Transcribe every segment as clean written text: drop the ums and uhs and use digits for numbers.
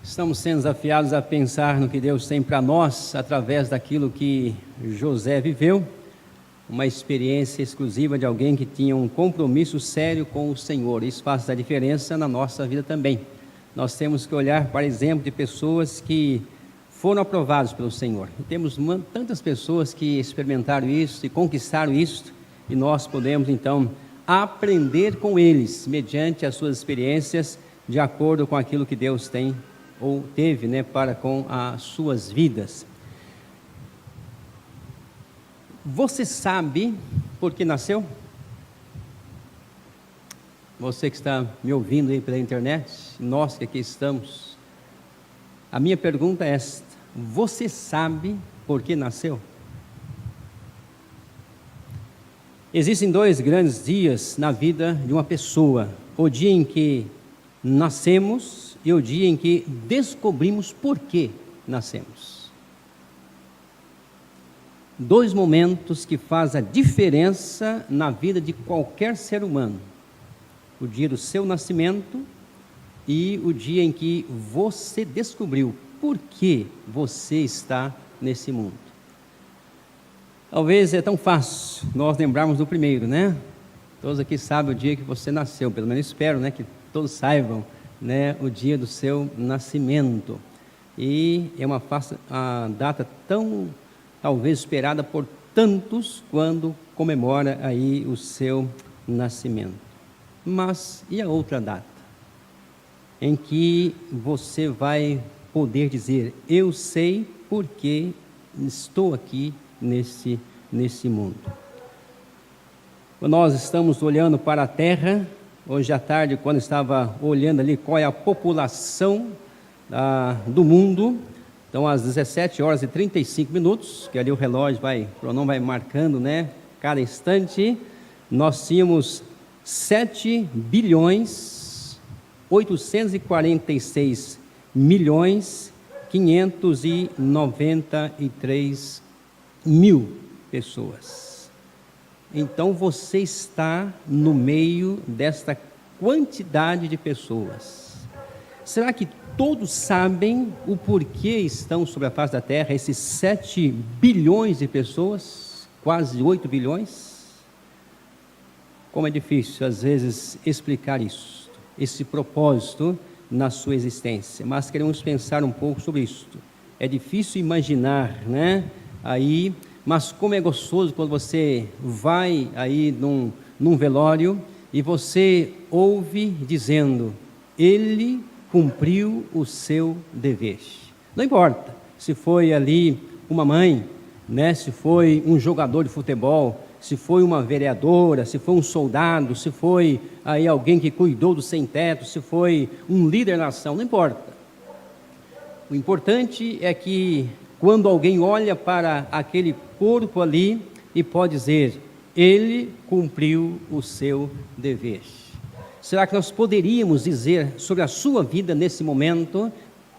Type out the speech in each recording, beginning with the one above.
Estamos sendo desafiados a pensar no que Deus tem para nós através daquilo que José viveu, uma experiência exclusiva de alguém que tinha um compromisso sério com o Senhor. Isso faz a diferença na nossa vida também. Nós temos que olhar para exemplo de pessoas que foram aprovados pelo Senhor. E temos tantas pessoas que experimentaram isso e conquistaram isso, e nós podemos então aprender com eles, mediante as suas experiências, de acordo com aquilo que Deus tem ou teve, para com as suas vidas. Você sabe por que nasceu? Você que está me ouvindo aí pela internet, nós que aqui estamos, a minha pergunta é esta: você sabe por que nasceu? Existem dois grandes dias na vida de uma pessoa: o dia em que nascemos e o dia em que descobrimos por que nascemos. Dois momentos que fazem a diferença na vida de qualquer ser humano: o dia do seu nascimento e o dia em que você descobriu por que você está nesse mundo. Talvez é tão fácil nós lembrarmos do primeiro, Todos aqui sabem o dia que você nasceu, pelo menos espero, que todos saibam, o dia do seu nascimento. E é uma data tão, talvez, esperada por tantos quando comemora aí o seu nascimento. Mas e a outra data? Em que você vai poder dizer: eu sei porque estou aqui nesse mundo. Quando nós estamos olhando para a Terra, hoje à tarde, quando estava olhando ali qual é a população do mundo, então às 17 horas e 35 minutos, que ali o relógio o cronômetro vai marcando, cada instante, nós tínhamos 7 bilhões 846 milhões 593 mil pessoas. Então você está no meio desta quantidade de pessoas. Será que todos sabem o porquê estão sobre a face da Terra esses 7 bilhões de pessoas? Quase 8 bilhões? Como é difícil às vezes explicar isso, esse propósito na sua existência, mas queremos pensar um pouco sobre isso. É difícil imaginar, mas como é gostoso quando você vai aí num velório e você ouve dizendo: ele cumpriu o seu dever. Não importa se foi ali uma mãe, se foi um jogador de futebol, se foi uma vereadora, se foi um soldado, se foi aí alguém que cuidou do sem-teto, se foi um líder da nação, não importa. O importante é que quando alguém olha para aquele corpo ali e pode dizer: ele cumpriu o seu dever. Será que nós poderíamos dizer sobre a sua vida nesse momento,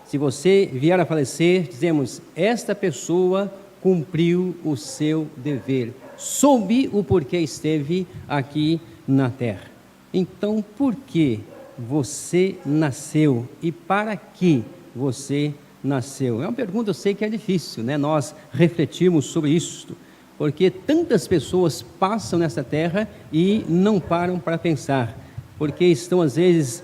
se você vier a falecer, dizemos: esta pessoa cumpriu o seu dever, soube o porquê esteve aqui na terra. Então, por que você nasceu e para que você nasceu? É uma pergunta, eu sei que é difícil, nós refletirmos sobre isso, porque tantas pessoas passam nessa terra e não param para pensar, porque estão às vezes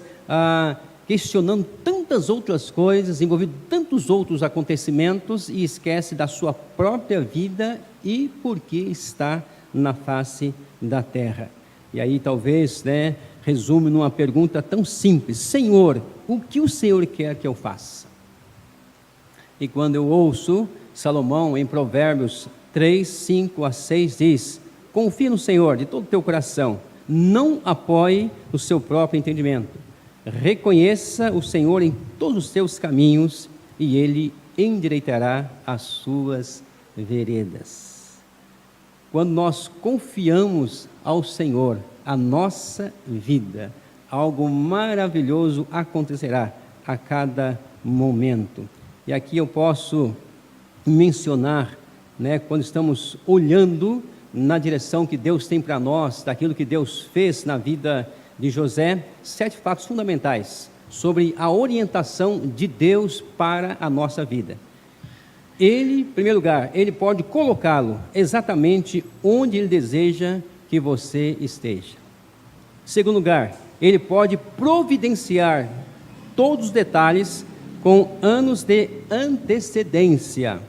questionando tantas outras coisas, envolvido tantos outros acontecimentos e esquece da sua própria vida e por que está na face da terra. E aí talvez, resume numa pergunta tão simples: Senhor, o que o Senhor quer que eu faça? E quando eu ouço Salomão em Provérbios 3, 5 a 6 diz: confia no Senhor de todo o teu coração, não apoie o seu próprio entendimento, reconheça o Senhor em todos os teus caminhos e Ele endireitará as suas veredas. Quando nós confiamos ao Senhor a nossa vida, algo maravilhoso acontecerá a cada momento. E aqui eu posso mencionar, quando estamos olhando na direção que Deus tem para nós, daquilo que Deus fez na vida de José, 7 fatos fundamentais sobre a orientação de Deus para a nossa vida. Ele, em primeiro lugar, ele pode colocá-lo exatamente onde ele deseja que você esteja. Em segundo lugar, ele pode providenciar todos os detalhes com anos de antecedência.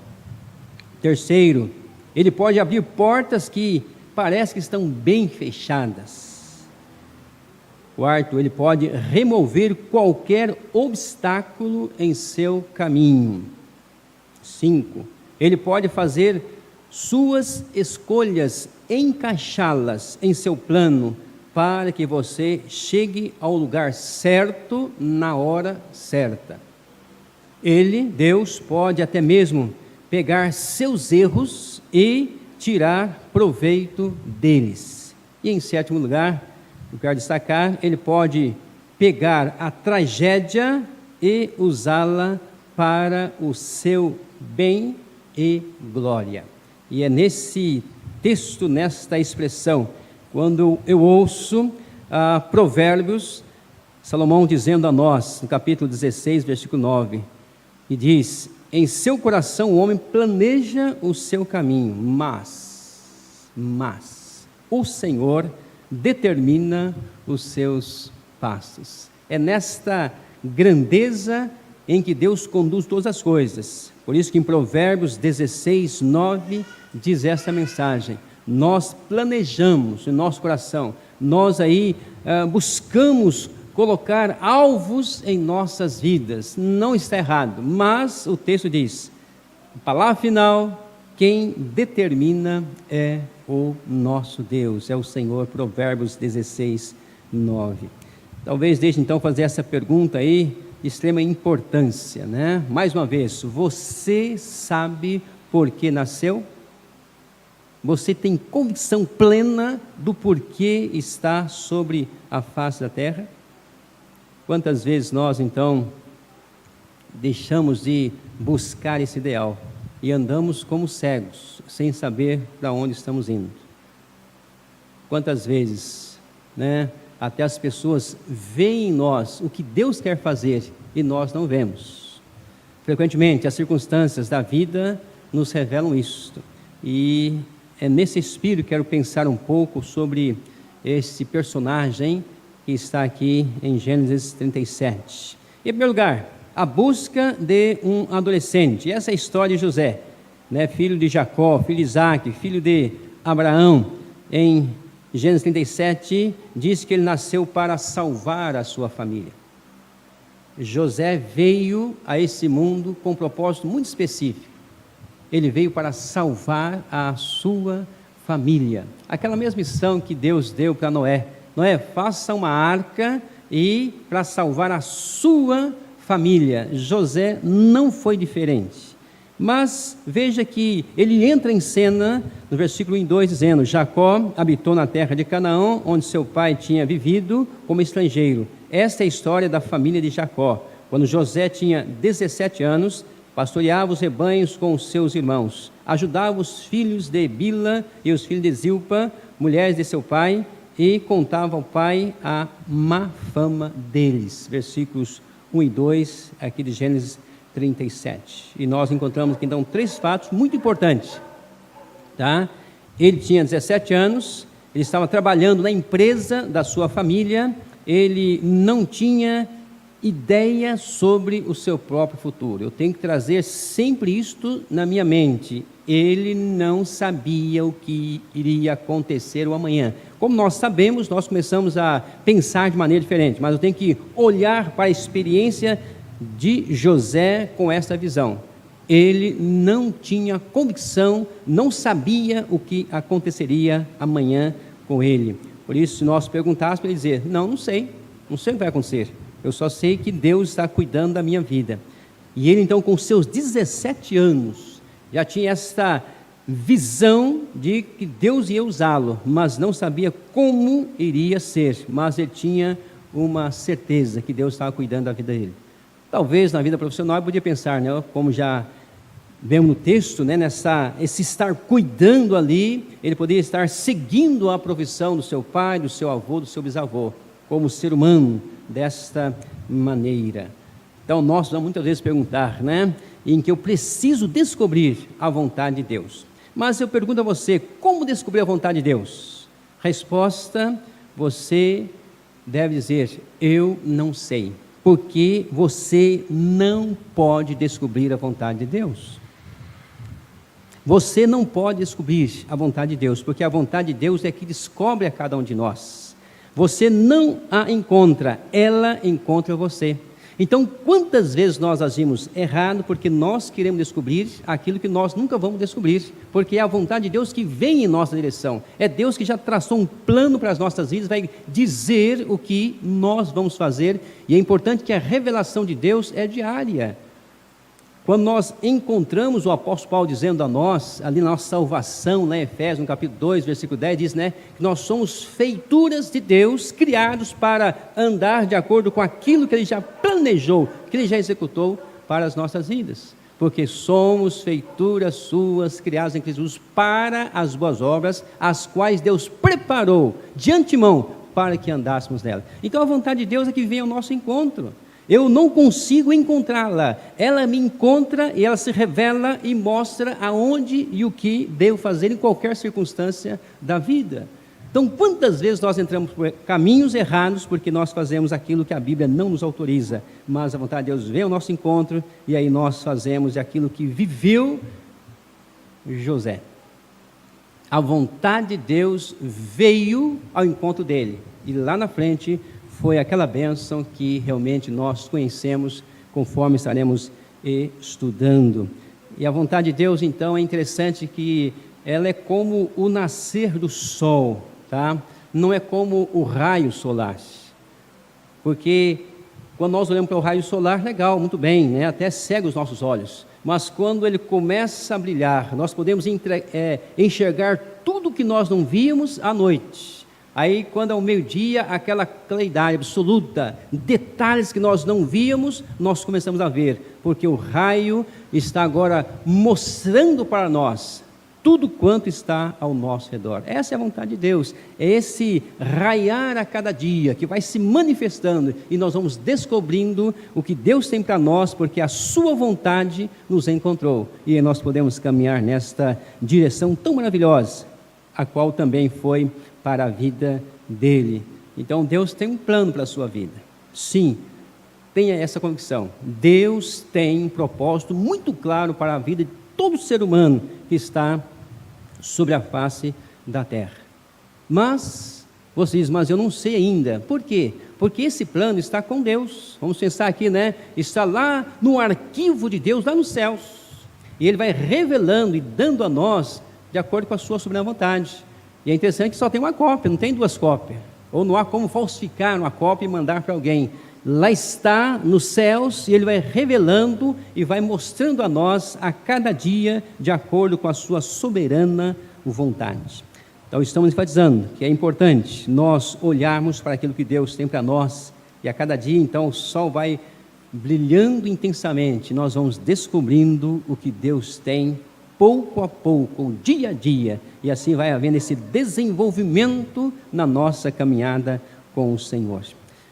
Terceiro, ele pode abrir portas que parece que estão bem fechadas. Quarto, ele pode remover qualquer obstáculo em seu caminho. 5, ele pode fazer suas escolhas, encaixá-las em seu plano, para que você chegue ao lugar certo, na hora certa. Ele, Deus, pode até mesmo pegar seus erros e tirar proveito deles. E em sétimo lugar, eu quero destacar, ele pode pegar a tragédia e usá-la para o seu bem e glória. E é nesse texto, nesta expressão, quando eu ouço Provérbios, Salomão dizendo a nós, no capítulo 16, versículo 9, e diz: em seu coração o homem planeja o seu caminho, mas o Senhor determina os seus passos. É nesta grandeza em que Deus conduz todas as coisas. Por isso que em Provérbios 16, 9, diz esta mensagem: nós planejamos em nosso coração, nós aí buscamos colocar alvos em nossas vidas. Não está errado, mas o texto diz, a palavra final, quem determina é o nosso Deus, é o Senhor. Provérbios 16, 9. Talvez deixe então fazer essa pergunta aí, de extrema importância, né? Mais uma vez, você sabe por que nasceu? Você tem convicção plena do porquê está sobre a face da terra? Quantas vezes nós então deixamos de buscar esse ideal e andamos como cegos, sem saber para onde estamos indo? Quantas vezes, né, até as pessoas veem em nós o que Deus quer fazer e nós não vemos. Frequentemente as circunstâncias da vida nos revelam isto, e é nesse espírito que quero pensar um pouco sobre esse personagem que está aqui em Gênesis 37. Em primeiro lugar, a busca de um adolescente. Essa é a história de José, né? Filho de Jacó, filho de Isaac, filho de Abraão. Em Gênesis 37, diz que ele nasceu para salvar a sua família. José veio a esse mundo com um propósito muito específico. Ele veio para salvar a sua família. Aquela mesma missão que Deus deu para Noé. Noé, faça uma arca e para salvar a sua família. José não foi diferente. Mas veja que ele entra em cena no versículo 1 e 2, dizendo: Jacó habitou na terra de Canaã, onde seu pai tinha vivido como estrangeiro. Esta é a história da família de Jacó. Quando José tinha 17 anos, pastoreava os rebanhos com os seus irmãos, ajudava os filhos de Bila e os filhos de Zilpa, mulheres de seu pai, e contava ao pai a má fama deles. Versículos 1 e 2, aqui de Gênesis 37. E nós encontramos aqui então 3 fatos muito importantes. Tá? Ele tinha 17 anos, ele estava trabalhando na empresa da sua família, ele não tinha ideia sobre o seu próprio futuro. Eu tenho que trazer sempre isto na minha mente. Ele não sabia o que iria acontecer o amanhã. Como nós sabemos, nós começamos a pensar de maneira diferente, mas eu tenho que olhar para a experiência de José com essa visão. Ele não tinha convicção, não sabia o que aconteceria amanhã com ele. Por isso, se nós perguntássemos, ele dizer: não sei o que vai acontecer. Eu só sei que Deus está cuidando da minha vida. E ele então, com seus 17 anos, já tinha esta visão de que Deus ia usá-lo, mas não sabia como iria ser, mas ele tinha uma certeza que Deus estava cuidando da vida dele. Talvez na vida profissional eu podia pensar, né, como já vemos no texto, né, esse estar cuidando ali, ele poderia estar seguindo a profissão do seu pai, do seu avô, do seu bisavô, como ser humano desta maneira. Então nós vamos muitas vezes perguntar, né, em que eu preciso descobrir a vontade de Deus. Mas eu pergunto a você, como descobrir a vontade de Deus? Resposta, você deve dizer, eu não sei, porque você não pode descobrir a vontade de Deus. Você não pode descobrir a vontade de Deus, porque a vontade de Deus é que descobre a cada um de nós. Você não a encontra, ela encontra você. Então, quantas vezes nós agimos errado porque nós queremos descobrir aquilo que nós nunca vamos descobrir, porque é a vontade de Deus que vem em nossa direção, é Deus que já traçou um plano para as nossas vidas, vai dizer o que nós vamos fazer, e é importante que a revelação de Deus é diária. Quando nós encontramos o apóstolo Paulo dizendo a nós, ali na nossa salvação, lá em Efésios, no capítulo 2, versículo 10, diz, né, que nós somos feituras de Deus, criados para andar de acordo com aquilo que Ele já planejou, que Ele já executou para as nossas vidas. Porque somos feituras suas, criadas em Cristo Jesus, para as boas obras, as quais Deus preparou de antemão para que andássemos nela. Então a vontade de Deus é que vem ao nosso encontro. Eu não consigo encontrá-la, ela me encontra e ela se revela e mostra aonde e o que devo fazer em qualquer circunstância da vida. Então, quantas vezes nós entramos por caminhos errados porque nós fazemos aquilo que a Bíblia não nos autoriza, mas a vontade de Deus vem ao nosso encontro e aí nós fazemos aquilo que viveu José. A vontade de Deus veio ao encontro dele e lá na frente foi aquela bênção que realmente nós conhecemos, conforme estaremos estudando. E a vontade de Deus, então, é interessante que ela é como o nascer do sol, tá? Não é como o raio solar. Porque quando nós olhamos para o raio solar, legal, muito bem, né? Até cega os nossos olhos. Mas quando ele começa a brilhar, nós podemos enxergar tudo que nós não víamos à noite. Aí, quando é o meio-dia, aquela claridade absoluta, detalhes que nós não víamos, nós começamos a ver, porque o raio está agora mostrando para nós tudo quanto está ao nosso redor. Essa é a vontade de Deus, é esse raiar a cada dia, que vai se manifestando, e nós vamos descobrindo o que Deus tem para nós, porque a sua vontade nos encontrou, e nós podemos caminhar nesta direção tão maravilhosa, a qual também foi para a vida dele. Então Deus tem um plano para a sua vida. Sim, tenha essa convicção. Deus tem um propósito muito claro para a vida de todo ser humano que está sobre a face da terra. Mas você diz, mas eu não sei ainda. Por quê? Porque esse plano está com Deus. Vamos pensar aqui, né? Está lá no arquivo de Deus, lá nos céus. E Ele vai revelando e dando a nós de acordo com a sua soberana vontade. E é interessante que só tem uma cópia, não tem duas cópias. Ou não há como falsificar uma cópia e mandar para alguém. Lá está nos céus e Ele vai revelando e vai mostrando a nós a cada dia de acordo com a sua soberana vontade. Então estamos enfatizando que é importante nós olharmos para aquilo que Deus tem para nós. E a cada dia então o sol vai brilhando intensamente. Nós vamos descobrindo o que Deus tem pouco a pouco, dia a dia, e assim vai havendo esse desenvolvimento na nossa caminhada com o Senhor.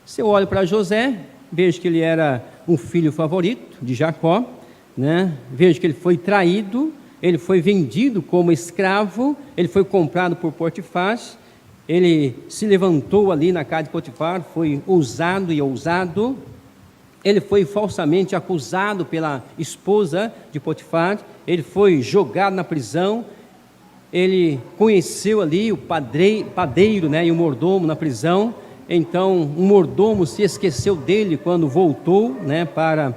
Se eu olho para José, vejo que ele era um filho favorito de Jacó, né? Vejo que ele foi traído, ele foi vendido como escravo, ele foi comprado por Potifar, ele se levantou ali na casa de Potifar, foi ousado e ousado, ele foi falsamente acusado pela esposa de Potifar, ele foi jogado na prisão, ele conheceu ali o padeiro, né, e o mordomo na prisão. Então o mordomo se esqueceu dele quando voltou, né, para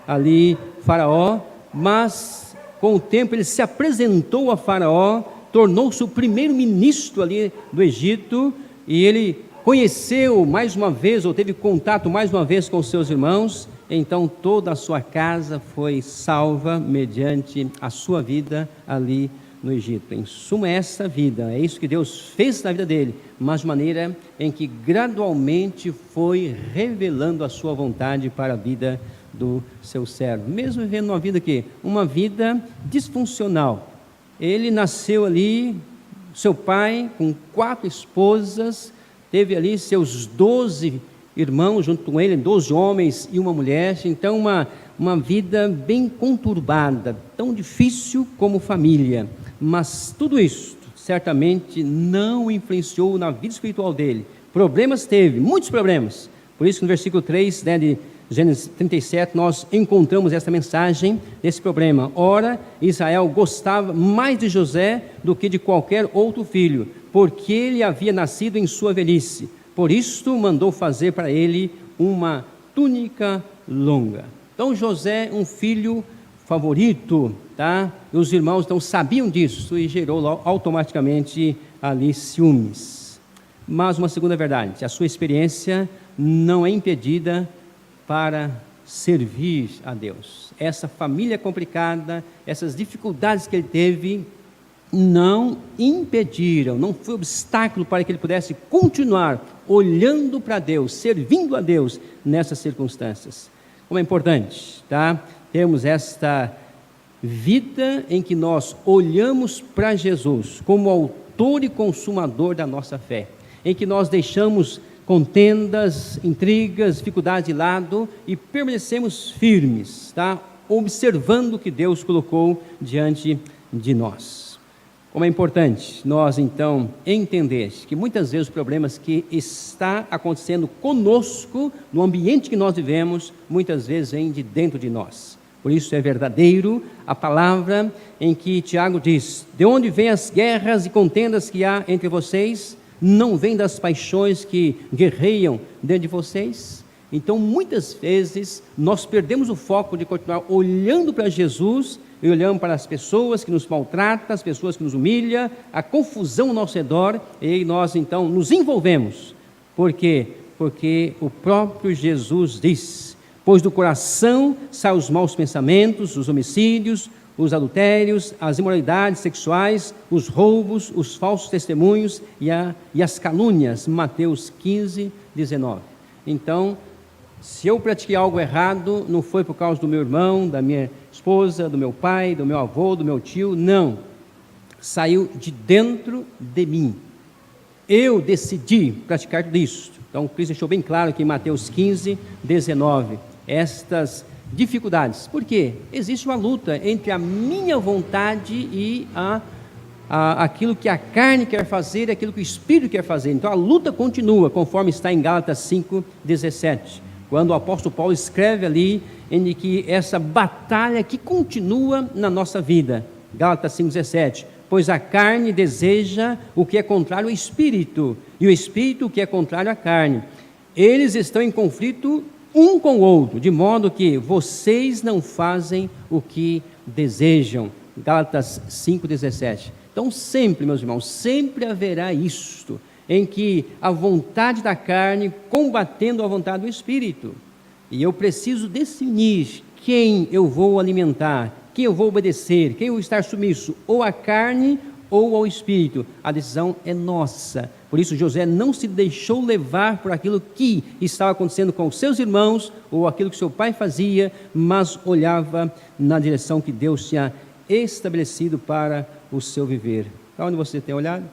ali Faraó, mas com o tempo ele se apresentou a Faraó, tornou-se o primeiro ministro ali do Egito, e ele conheceu mais uma vez, ou teve contato mais uma vez com seus irmãos. Então toda a sua casa foi salva mediante a sua vida ali no Egito. Em suma, essa vida, é isso que Deus fez na vida dele, mas de maneira em que gradualmente foi revelando a sua vontade para a vida do seu servo, mesmo vivendo uma vida que? Uma vida disfuncional. Ele nasceu ali, seu pai com 4 esposas, teve ali seus 12 irmãos, junto com ele, 12 homens e uma mulher. Então, uma vida bem conturbada, tão difícil como família. Mas tudo isso, certamente, não influenciou na vida espiritual dele. Problemas teve, muitos problemas. Por isso, no versículo 3, de Gênesis 37, nós encontramos essa mensagem desse problema. Ora, Israel gostava mais de José do que de qualquer outro filho, porque ele havia nascido em sua velhice. Por isto, mandou fazer para ele uma túnica longa. Então, José, um filho favorito, tá? E os irmãos então sabiam disso e gerou automaticamente ali ciúmes. Mas uma segunda verdade, a sua experiência não é impedida para servir a Deus. Essa família complicada, essas dificuldades que ele teve, não impediram, não foi obstáculo para que ele pudesse continuar olhando para Deus, servindo a Deus nessas circunstâncias. Como é importante, tá? Temos esta vida em que nós olhamos para Jesus como autor e consumador da nossa fé, em que nós deixamos contendas, intrigas, dificuldades de lado e permanecemos firmes, tá? Observando o que Deus colocou diante de nós. Como é importante nós então entender que muitas vezes os problemas que está acontecendo conosco, no ambiente que nós vivemos, muitas vezes vêm de dentro de nós. Por isso é verdadeiro a palavra em que Tiago diz: de onde vêm as guerras e contendas que há entre vocês? Não vem das paixões que guerreiam dentro de vocês? Então muitas vezes nós perdemos o foco de continuar olhando para Jesus e olhando para as pessoas que nos maltratam, as pessoas que nos humilham, a confusão ao nosso redor, e nós então nos envolvemos. Por quê? Porque o próprio Jesus diz: pois do coração saem os maus pensamentos, os homicídios, os adultérios, as imoralidades sexuais, os roubos, os falsos testemunhos e as calúnias. Mateus 15, 19. Então, se eu pratiquei algo errado, não foi por causa do meu irmão, da minha esposa, do meu pai, do meu avô, do meu tio, não. Saiu de dentro de mim. Eu decidi praticar tudo isso. Então, Cristo deixou bem claro aqui em Mateus 15, 19, estas dificuldades. Por quê? Existe uma luta entre a minha vontade e aquilo que a carne quer fazer e aquilo que o Espírito quer fazer. Então, a luta continua, conforme está em Gálatas 5, 17. Quando o apóstolo Paulo escreve ali, em que essa batalha que continua na nossa vida. Gálatas 5,17. Pois a carne deseja o que é contrário ao Espírito, e o Espírito o que é contrário à carne. Eles estão em conflito um com o outro, de modo que vocês não fazem o que desejam. Gálatas 5,17. Então sempre, meus irmãos, sempre haverá isto, em que a vontade da carne combatendo a vontade do Espírito. E eu preciso definir quem eu vou alimentar, quem eu vou obedecer, quem eu vou estar submisso, ou à carne ou ao Espírito. A decisão é nossa. Por isso José não se deixou levar por aquilo que estava acontecendo com os seus irmãos, ou aquilo que seu pai fazia, mas olhava na direção que Deus tinha estabelecido para o seu viver. Para onde você tem olhado?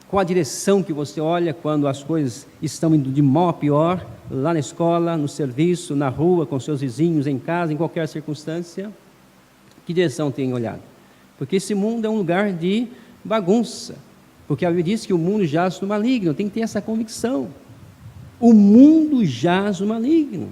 Qual a direção que você olha quando as coisas estão indo de mal a pior, lá na escola, no serviço, na rua, com seus vizinhos, em casa, em qualquer circunstância? Que direção tem olhado? Porque esse mundo é um lugar de bagunça, porque a Bíblia diz que o mundo jaz no maligno. Tem que ter essa convicção. O mundo jaz no maligno.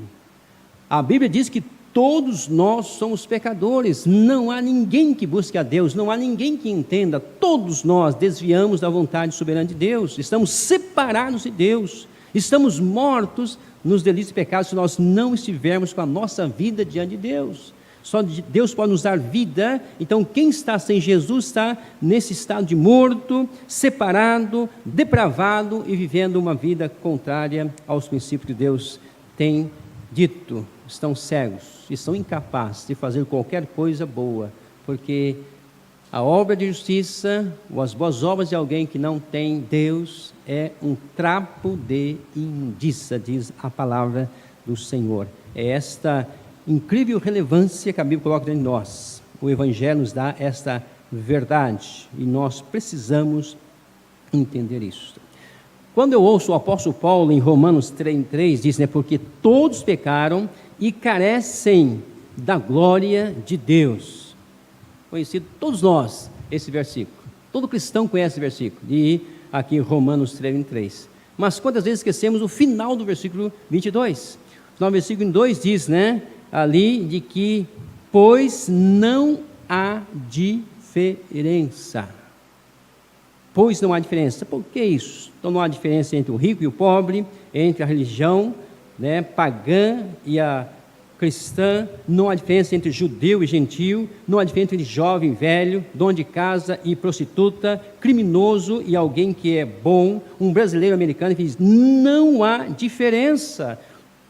A Bíblia diz que todos nós somos pecadores, não há ninguém que busque a Deus, não há ninguém que entenda. Todos nós desviamos da vontade soberana de Deus, estamos separados de Deus, estamos mortos nos delitos e pecados se nós não estivermos com a nossa vida diante de Deus. Só Deus pode nos dar vida. Então quem está sem Jesus está nesse estado de morto, separado, depravado e vivendo uma vida contrária aos princípios que Deus tem dito. Estão cegos e são incapazes de fazer qualquer coisa boa, porque a obra de justiça ou as boas obras de alguém que não tem Deus é um trapo de imundícia, diz a palavra do Senhor. É esta incrível relevância que a Bíblia coloca diante de nós. O Evangelho nos dá esta verdade e nós precisamos entender isso. Quando eu ouço o apóstolo Paulo em Romanos 3, diz, né, porque todos pecaram e carecem da glória de Deus. Conhecido todos nós esse versículo. Todo cristão conhece esse versículo, de aqui em Romanos 3. Mas quantas vezes esquecemos o final do versículo 22? No versículo 2 diz, né, ali de que, pois não há diferença. Pois não há diferença. Por que isso? Então não há diferença entre o rico e o pobre, entre a religião, né, pagã e a cristã, não há diferença entre judeu e gentio, não há diferença entre jovem e velho, dono de casa e prostituta, criminoso e alguém que é bom, um brasileiro americano que diz, não há diferença,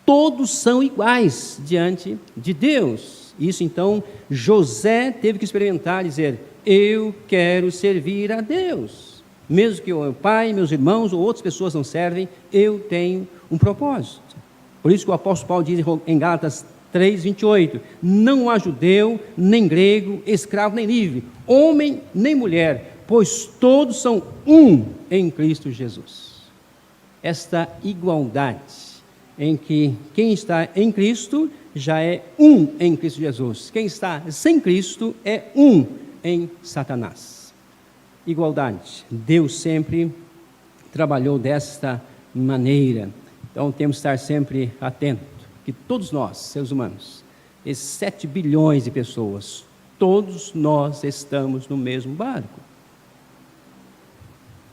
todos são iguais diante de Deus. Isso então José teve que experimentar, dizer, eu quero servir a Deus, mesmo que o meu pai, meus irmãos ou outras pessoas não servem, eu tenho um propósito. Por isso que o apóstolo Paulo diz em Gálatas 3:28, não há judeu, nem grego, escravo, nem livre, homem, nem mulher, pois todos são um em Cristo Jesus. Esta igualdade em que quem está em Cristo já é um em Cristo Jesus, quem está sem Cristo é um em Satanás. Igualdade, Deus sempre trabalhou desta maneira, então temos que estar sempre atentos. Que todos nós, seres humanos, esses 7 bilhões de pessoas, todos nós estamos no mesmo barco.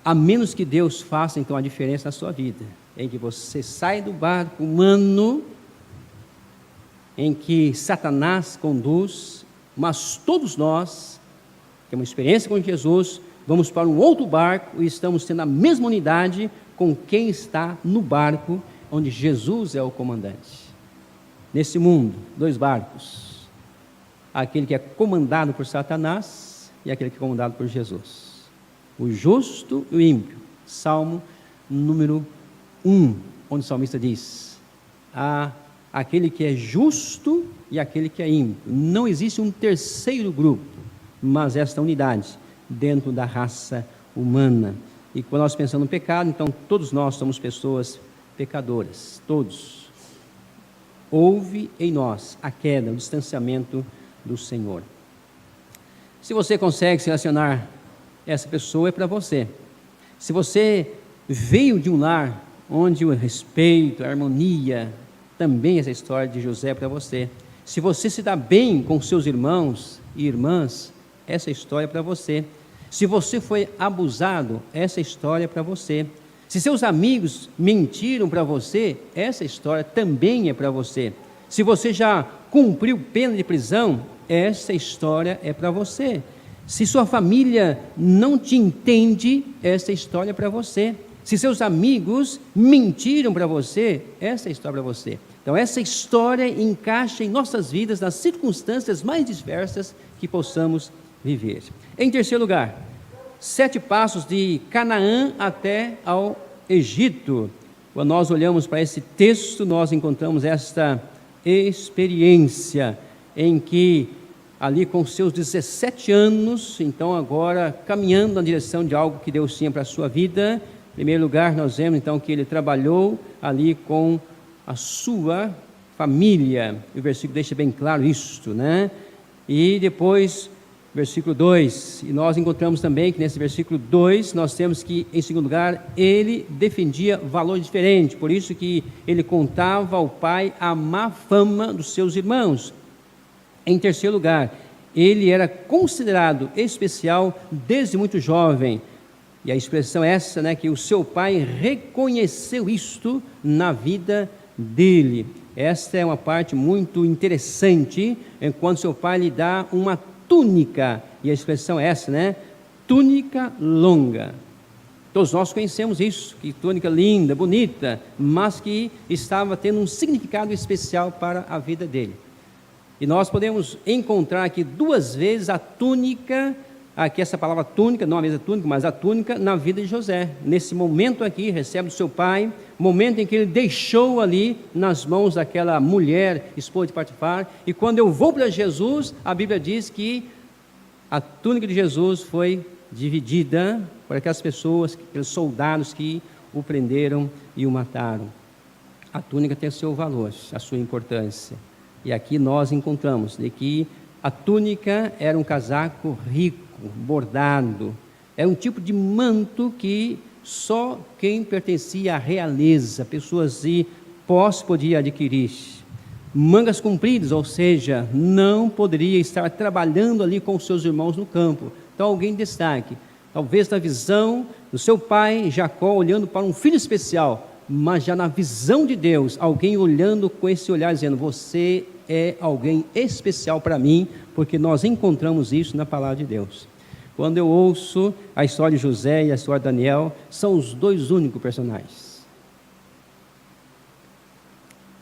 A menos que Deus faça então a diferença na sua vida, em que você sai do barco humano, em que Satanás conduz, mas todos nós, temos uma experiência com Jesus, vamos para um outro barco e estamos tendo a mesma unidade com quem está no barco, onde Jesus é o comandante. Nesse mundo, 2 barcos, aquele que é comandado por Satanás e aquele que é comandado por Jesus, o justo e o ímpio. Salmo número 1, onde o salmista diz, há aquele que é justo e aquele que é ímpio, não existe um terceiro grupo, mas esta unidade dentro da raça humana. E quando nós pensamos no pecado, então todos nós somos pessoas pecadoras, todos. Houve em nós a queda, o distanciamento do Senhor. Se você consegue se relacionar, essa pessoa é para você. Se você veio de um lar onde o respeito, a harmonia, também essa história de José é para você. Se você se dá bem com seus irmãos e irmãs, essa história é para você. Se você foi abusado, essa história é para você. Se seus amigos mentiram para você, essa história também é para você. Se você já cumpriu pena de prisão, essa história é para você. Se sua família não te entende, essa história é para você. Se seus amigos mentiram para você, essa história é para você. Então essa história encaixa em nossas vidas, nas circunstâncias mais diversas que possamos viver. Em terceiro lugar, 7 passos de Canaã até ao Egito. Quando nós olhamos para esse texto, nós encontramos esta experiência em que, ali com seus 17 anos, então agora caminhando na direção de algo que Deus tinha para a sua vida, em primeiro lugar nós vemos então que ele trabalhou ali com a sua família, e o versículo deixa bem claro isto, né? E depois versículo 2, e nós encontramos também que nesse versículo 2, nós temos que, em segundo lugar, ele defendia valor diferente, por isso que ele contava ao pai a má fama dos seus irmãos. Em terceiro lugar, ele era considerado especial desde muito jovem, e a expressão é essa, né, que o seu pai reconheceu isto na vida dele. Esta é uma parte muito interessante, enquanto seu pai lhe dá uma túnica, e a expressão é essa, né? Túnica longa. Todos nós conhecemos isso, que túnica linda, bonita, mas que estava tendo um significado especial para a vida dele. E nós podemos encontrar aqui 2 vezes a túnica, aqui essa palavra túnica, não a mesma túnica, mas a túnica na vida de José. Nesse momento aqui, recebe do seu pai, momento em que ele deixou ali nas mãos daquela mulher, esposa de Potifar, e quando eu vou para Jesus, a Bíblia diz que a túnica de Jesus foi dividida por aquelas pessoas, aqueles soldados que o prenderam e o mataram. A túnica tem o seu valor, a sua importância. E aqui nós encontramos de que a túnica era um casaco rico, bordado, era um tipo de manto que só quem pertencia à realeza, pessoas de posse, podia adquirir. Mangas compridas, ou seja, não poderia estar trabalhando ali com os seus irmãos no campo. Então alguém destaque, talvez na visão do seu pai Jacó olhando para um filho especial, mas já na visão de Deus, alguém olhando com esse olhar dizendo, você é alguém especial para mim, porque nós encontramos isso na palavra de Deus. Quando eu ouço a história de José e a história de Daniel, são os dois únicos personagens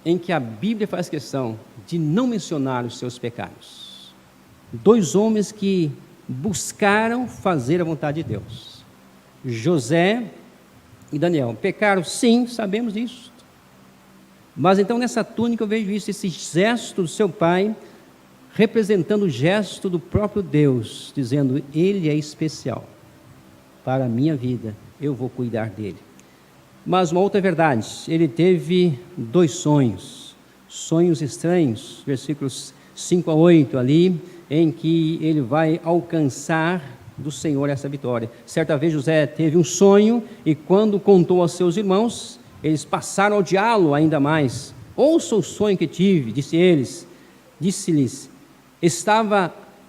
em que a Bíblia faz questão de não mencionar os seus pecados. Dois homens que buscaram fazer a vontade de Deus. José e Daniel. Pecaram? Sim, sabemos disso. Mas então nessa túnica eu vejo isso, esse gesto do seu pai, representando o gesto do próprio Deus, dizendo, ele é especial para a minha vida, eu vou cuidar dele. Mas uma outra verdade, ele teve dois sonhos estranhos, versículos 5 a 8 ali, em que ele vai alcançar do Senhor essa vitória. Certa vez José teve um sonho, e quando contou aos seus irmãos, eles passaram a odiá-lo ainda mais. Ouça o sonho que tive, disse-lhes,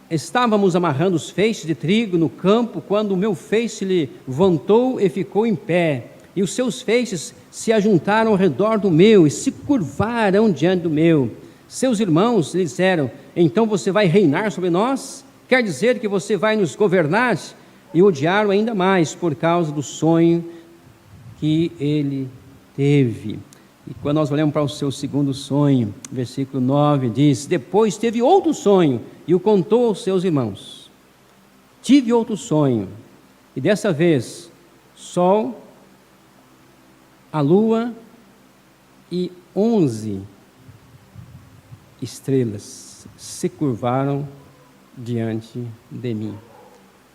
estávamos amarrando os feixes de trigo no campo, quando o meu feixe lhe levantou e ficou em pé, e os seus feixes se ajuntaram ao redor do meu, e se curvaram diante do meu. Seus irmãos lhe disseram, então você vai reinar sobre nós? Quer dizer que você vai nos governar? E odiaram ainda mais por causa do sonho que ele teve. E quando nós olhamos para o seu segundo sonho, versículo 9 diz, depois teve outro sonho, e o contou aos seus irmãos. Tive outro sonho, e dessa vez, sol, a lua e 11 estrelas se curvaram diante de mim.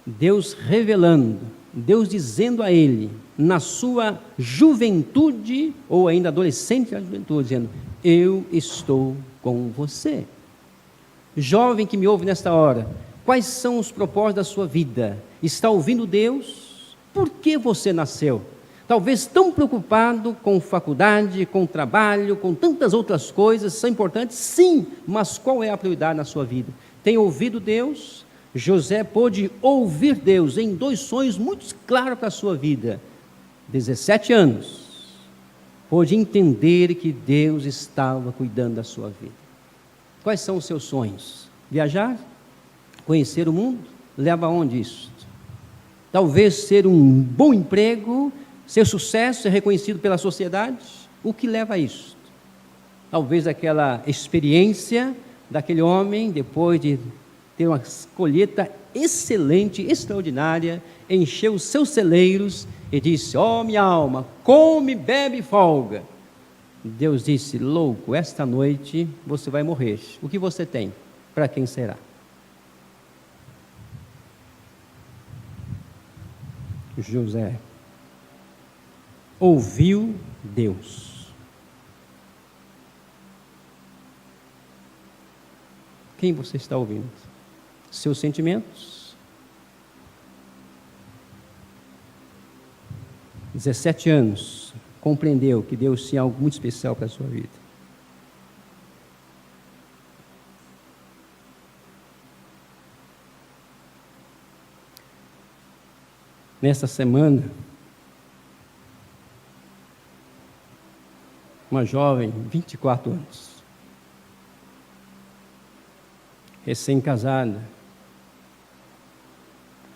Deus revelando, Deus dizendo a ele, na sua juventude, ou ainda adolescente da juventude, dizendo, eu estou com você. Jovem que me ouve nesta hora, quais são os propósitos da sua vida? Está ouvindo Deus? Por que você nasceu? Talvez tão preocupado com faculdade, com trabalho, com tantas outras coisas, são importantes? Sim, mas qual é a prioridade na sua vida? Tem ouvido Deus? José pôde ouvir Deus em dois sonhos muito claros para a sua vida. 17 anos, pôde entender que Deus estava cuidando da sua vida. Quais são os seus sonhos? Viajar? Conhecer o mundo? Leva aonde isso? Talvez ter um bom emprego, ser sucesso, ser reconhecido pela sociedade? O que leva a isso? Talvez aquela experiência daquele homem, depois de ter uma colheita excelente, extraordinária, encheu os seus celeiros e disse, ó minha alma, come, bebe e folga. Deus disse, louco, esta noite você vai morrer. O que você tem? Para quem será? José ouviu Deus. Quem você está ouvindo? Seus sentimentos? 17 anos, compreendeu que Deus tinha algo muito especial para a sua vida. Nesta semana, uma jovem, 24 anos, recém-casada,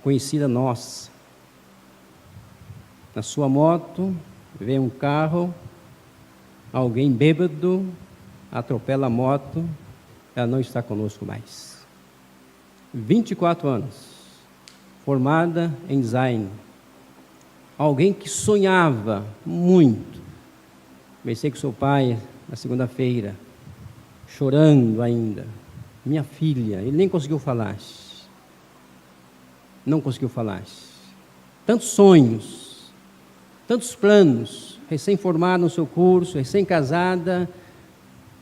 conhecida nossa, na sua moto, vem um carro, alguém bêbado, atropela a moto, ela não está conosco mais. 24 anos, formada em design, alguém que sonhava muito. Pensei com seu pai na segunda-feira, chorando ainda, minha filha, ele nem conseguiu falar, não conseguiu falar, tantos sonhos, tantos planos, recém-formada no seu curso, recém-casada,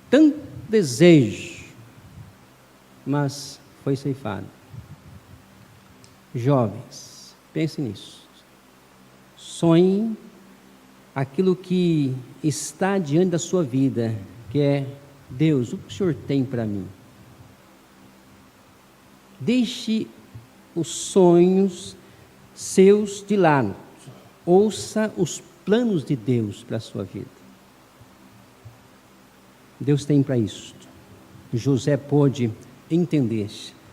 tanto desejo, mas foi ceifado. Jovens, pensem nisso. Sonhem aquilo que está diante da sua vida, que é: Deus, o que o Senhor tem para mim? Deixe os sonhos seus de lado. Ouça os planos de Deus para a sua vida. Deus tem para isso. José pôde entender.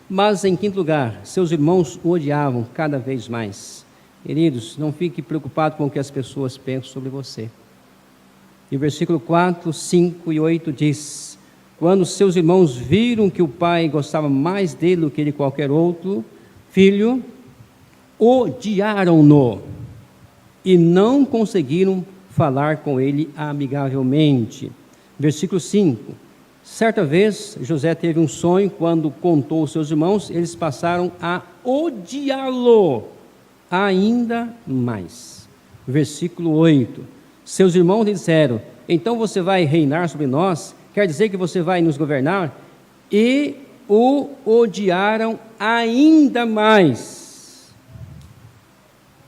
Mas, em quinto lugar, seus irmãos o odiavam cada vez mais. Queridos, não fique preocupado com o que as pessoas pensam sobre você. E o versículo 4, 5 e 8 diz: quando seus irmãos viram que o pai gostava mais dele do que de qualquer outro filho, odiaram-no e não conseguiram falar com ele amigavelmente. Versículo 5: certa vez José teve um sonho. Quando contou aos seus irmãos, eles passaram a odiá-lo ainda mais. Versículo 8: seus irmãos lhe disseram: então você vai reinar sobre nós? Quer dizer que você vai nos governar? E o odiaram ainda mais.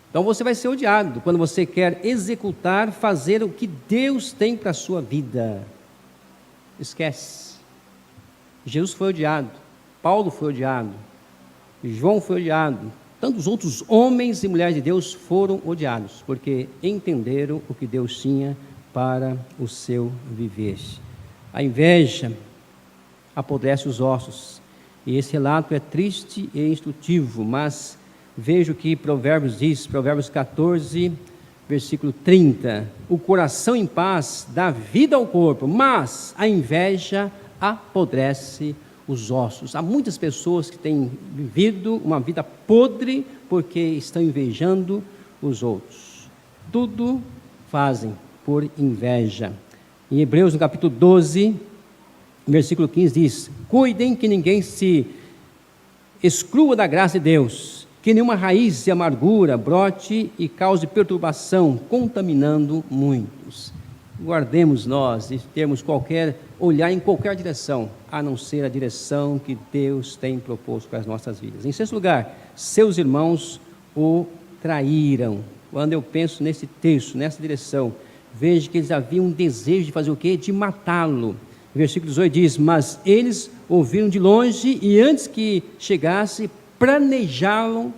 Então você vai ser odiado quando você quer executar, fazer o que Deus tem para a sua vida. Esquece. Jesus foi odiado, Paulo foi odiado, João foi odiado, tantos outros homens e mulheres de Deus foram odiados, porque entenderam o que Deus tinha para o seu viver. A inveja apodrece os ossos, e esse relato é triste e instrutivo, mas veja o que Provérbios diz, Provérbios 14, versículo 30, o coração em paz dá vida ao corpo, mas a inveja apodrece os ossos. Há muitas pessoas que têm vivido uma vida podre porque estão invejando os outros. Tudo fazem por inveja. Em Hebreus, no capítulo 12, versículo 15, diz: cuidem que ninguém se exclua da graça de Deus, que nenhuma raiz de amargura brote e cause perturbação, contaminando muitos. Guardemos nós de termos olhar em qualquer direção, a não ser a direção que Deus tem proposto para as nossas vidas. Em sexto lugar, seus irmãos o traíram. Quando eu penso nesse texto, nessa direção, vejo que eles haviam um desejo de fazer o quê? De matá-lo. Versículo 18 diz: mas eles ouviram de longe e antes que chegasse, planejaram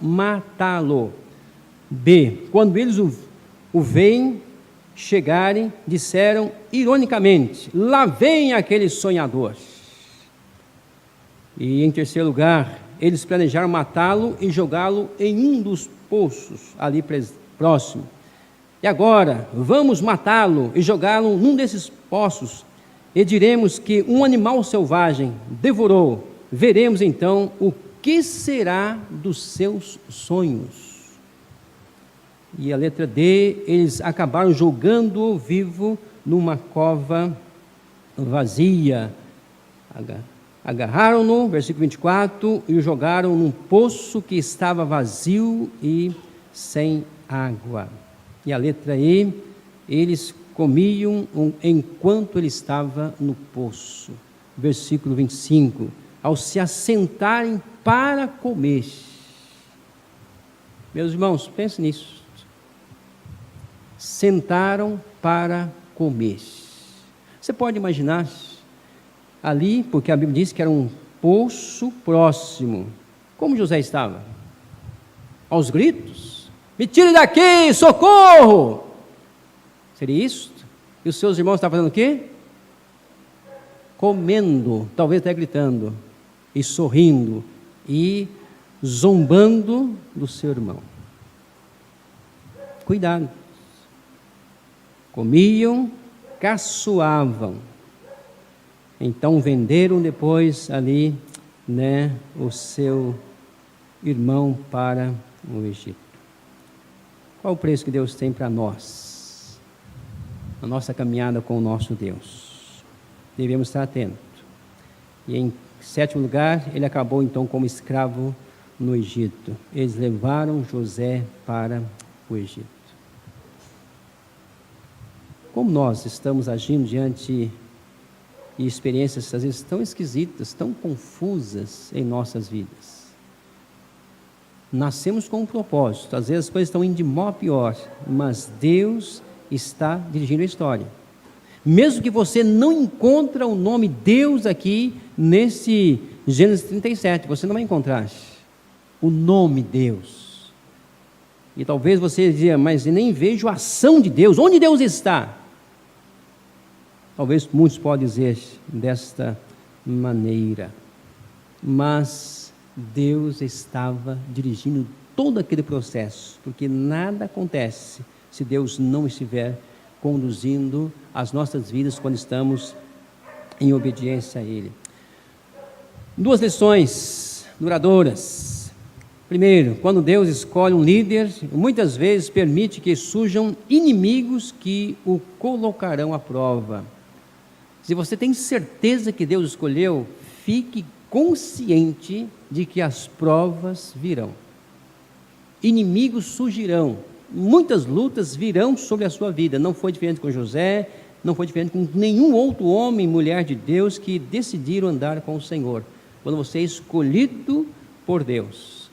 matá-lo. B, quando eles o veem chegarem, disseram ironicamente: lá vem aquele sonhador. E em terceiro lugar, eles planejaram matá-lo e jogá-lo em um dos poços ali próximo. E agora, vamos matá-lo e jogá-lo num desses poços, e diremos que um animal selvagem devorou. Veremos então o que será dos seus sonhos. E a letra D, eles acabaram jogando-o vivo numa cova vazia. Agarraram-no, versículo 24, e o jogaram num poço que estava vazio e sem água. E a letra E, eles comiam enquanto ele estava no poço. Versículo 25, ao se assentarem para comer. Meus irmãos, pensem nisso. Sentaram para comer. Você pode imaginar ali, porque a Bíblia diz que era um poço próximo. Como José estava? Aos gritos: me tire daqui, socorro! Seria isso? E os seus irmãos estavam fazendo o quê? Comendo, talvez até gritando, e sorrindo, e zombando do seu irmão. Cuidado. Comiam, caçoavam. Então venderam depois ali, o seu irmão para o Egito. Qual o preço que Deus tem para nós? A nossa caminhada com o nosso Deus. Devemos estar atentos. E em sétimo lugar, ele acabou então como escravo no Egito. Eles levaram José para o o Egito. Como nós estamos agindo diante de experiências às vezes tão esquisitas, tão confusas em nossas vidas? Nascemos com um propósito, às vezes as coisas estão indo de mal a pior, mas Deus está dirigindo a história. Mesmo que você não encontre o nome Deus aqui nesse Gênesis 37, você não vai encontrar o nome Deus. E talvez você diga, mas eu nem vejo a ação de Deus, onde Deus está? Talvez muitos podem dizer desta maneira, mas Deus estava dirigindo todo aquele processo, porque nada acontece se Deus não estiver conduzindo as nossas vidas quando estamos em obediência a Ele. 2 lições duradouras. Primeiro, quando Deus escolhe um líder, muitas vezes permite que surjam inimigos que o colocarão à prova. Se você tem certeza que Deus escolheu, fique consciente de que as provas virão. Inimigos surgirão, muitas lutas virão sobre a sua vida. Não foi diferente com José, não foi diferente com nenhum outro homem e mulher de Deus que decidiram andar com o Senhor. Quando você é escolhido por Deus,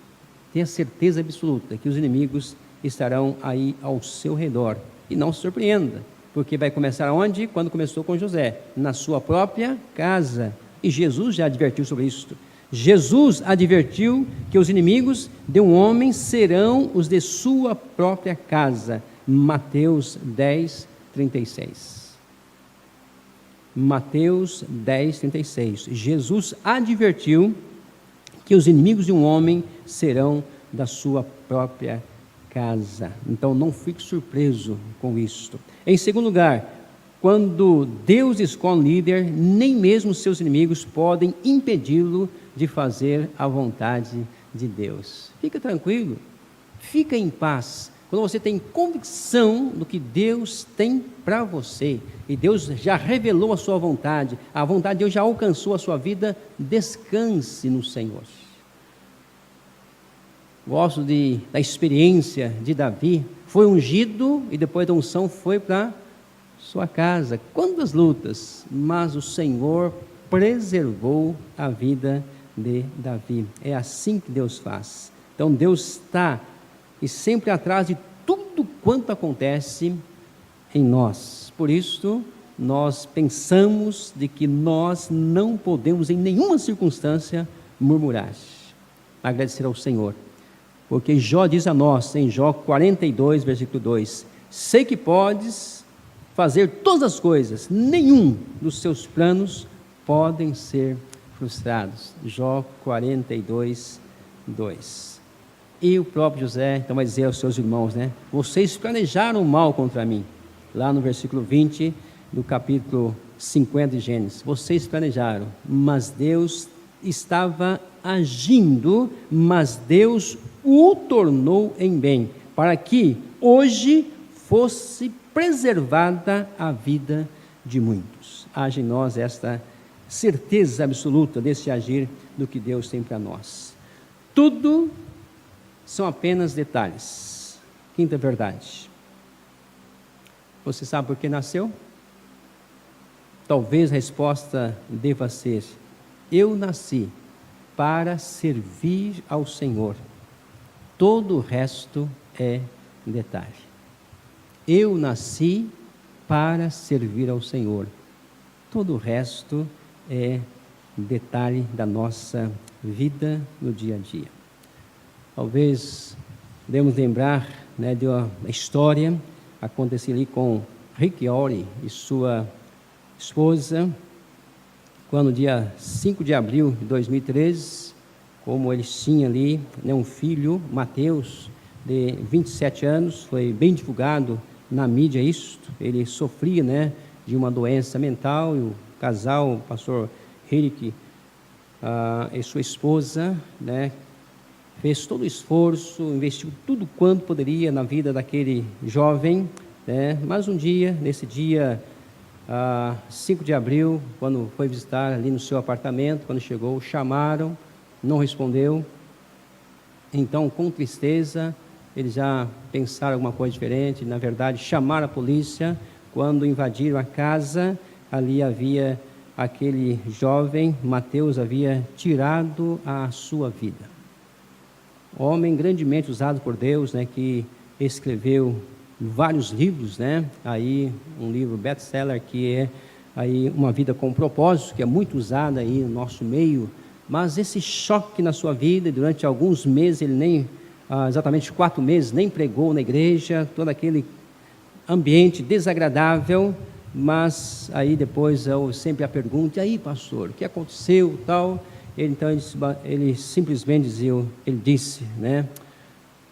tenha certeza absoluta que os inimigos estarão aí ao seu redor. E não se surpreenda, porque vai começar onde? Quando começou com José, na sua própria casa. E Jesus já advertiu sobre isso. Jesus advertiu que os inimigos de um homem serão os de sua própria casa. Mateus 10, 36. Mateus 10, 36. Jesus advertiu que os inimigos de um homem serão da sua própria casa. Então não fique surpreso com isto. Em segundo lugar, quando Deus escolhe um líder, nem mesmo seus inimigos podem impedi-lo de fazer a vontade de Deus. Fica tranquilo, fica em paz. Quando você tem convicção do que Deus tem para você, e Deus já revelou a sua vontade, a vontade de Deus já alcançou a sua vida, descanse no Senhor. Gosto da experiência de Davi, foi ungido e depois da unção foi para sua casa. Quantas lutas, mas o Senhor preservou a vida de Davi. É assim que Deus faz. Então Deus está e sempre atrás de tudo quanto acontece em nós. Por isso, nós pensamos de que nós não podemos em nenhuma circunstância murmurar, agradecer ao Senhor. Porque Jó diz a nós, em Jó 42, versículo 2, sei que podes fazer todas as coisas, nenhum dos seus planos podem ser frustrados. Jó 42, 2. E o próprio José, então vai dizer aos seus irmãos, vocês planejaram mal contra mim, lá no versículo 20 do capítulo 50 de Gênesis, vocês planejaram, mas Deus estava agindo, mas Deus o tornou em bem, para que hoje fosse preservada a vida de muitos. Haja em nós esta certeza absoluta desse agir do que Deus tem para nós. Tudo são apenas detalhes. Quinta verdade. Você sabe por que nasceu? Talvez a resposta deva ser: eu nasci para servir ao Senhor. Todo o resto é detalhe. Eu nasci para servir ao Senhor. Todo o resto é detalhe da nossa vida no dia a dia. Talvez devemos lembrar de uma história acontecida ali com Rick Ori e sua esposa, quando dia 5 de abril de 2013, como eles tinham ali um filho, Mateus, de 27 anos, foi bem divulgado na mídia isto, ele sofria de uma doença mental, e o casal, o pastor Rick e sua esposa, fez todo o esforço, investiu tudo quanto poderia na vida daquele jovem, mas um dia, nesse dia 5 de abril, quando foi visitar ali no seu apartamento, quando chegou, chamaram, não respondeu. Então, com tristeza, eles já pensaram alguma coisa diferente, na verdade chamaram a polícia. Quando invadiram a casa, ali havia aquele jovem, Mateus, havia tirado a sua vida. Homem grandemente usado por Deus, né, que escreveu vários livros, né, aí um livro best-seller que é aí Uma Vida com Propósito, que é muito usado aí no nosso meio. Mas esse choque na sua vida, durante alguns meses, ele nem, exatamente 4 meses, nem pregou na igreja, todo aquele ambiente desagradável. Mas aí depois eu sempre a pergunto: e aí, pastor, o que aconteceu, tal? Ele simplesmente disse, né,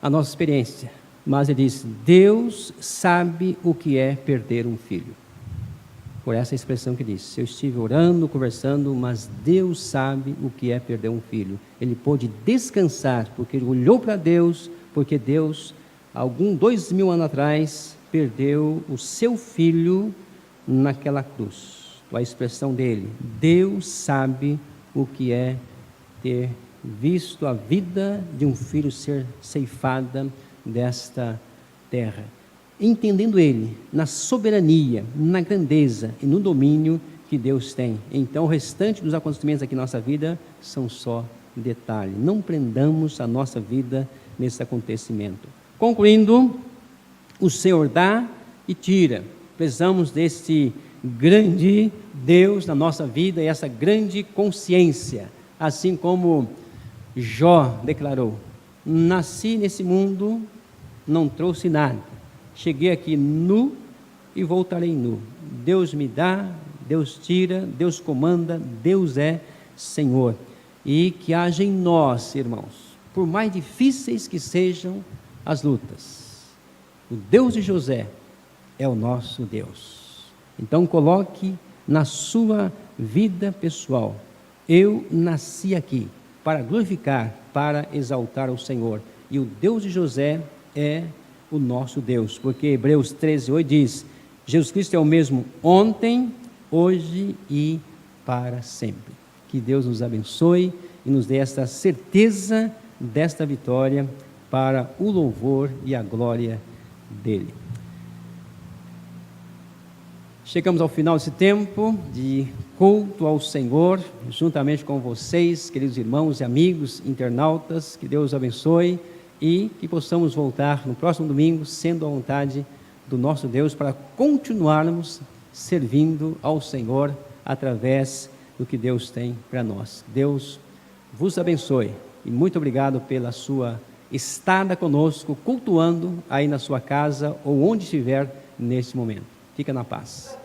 a nossa experiência. Mas ele disse: Deus sabe o que é perder um filho. Por essa expressão que disse: eu estive orando, conversando, mas Deus sabe o que é perder um filho. Ele pôde descansar, porque ele olhou para Deus, porque Deus, 2000 anos atrás, perdeu o seu filho naquela cruz. A expressão dele: Deus sabe o que é ter visto a vida de um filho ser ceifada desta terra. Entendendo ele na soberania, na grandeza e no domínio que Deus tem. Então o restante dos acontecimentos aqui na nossa vida são só detalhe. Não prendamos a nossa vida nesse acontecimento. Concluindo, o Senhor dá e tira. Precisamos desse grande Deus na nossa vida e essa grande consciência. Assim como Jó declarou: nasci nesse mundo, não trouxe nada. Cheguei aqui nu e voltarei nu. Deus me dá, Deus tira, Deus comanda, Deus é Senhor. E que haja em nós, irmãos, por mais difíceis que sejam as lutas, o Deus de José é o nosso Deus. Então coloque na sua vida pessoal: eu nasci aqui para glorificar, para exaltar o Senhor. E o Deus de José é o nosso Deus, porque Hebreus 13:8 diz: Jesus Cristo é o mesmo ontem, hoje e para sempre. Que Deus nos abençoe e nos dê esta certeza desta vitória para o louvor e a glória dele. Chegamos ao final desse tempo de culto ao Senhor, juntamente com vocês, queridos irmãos e amigos internautas. Que Deus abençoe e que possamos voltar no próximo domingo, sendo a vontade do nosso Deus, para continuarmos servindo ao Senhor através do que Deus tem para nós. Deus vos abençoe e muito obrigado pela sua estada conosco, cultuando aí na sua casa ou onde estiver nesse momento. Fica na paz.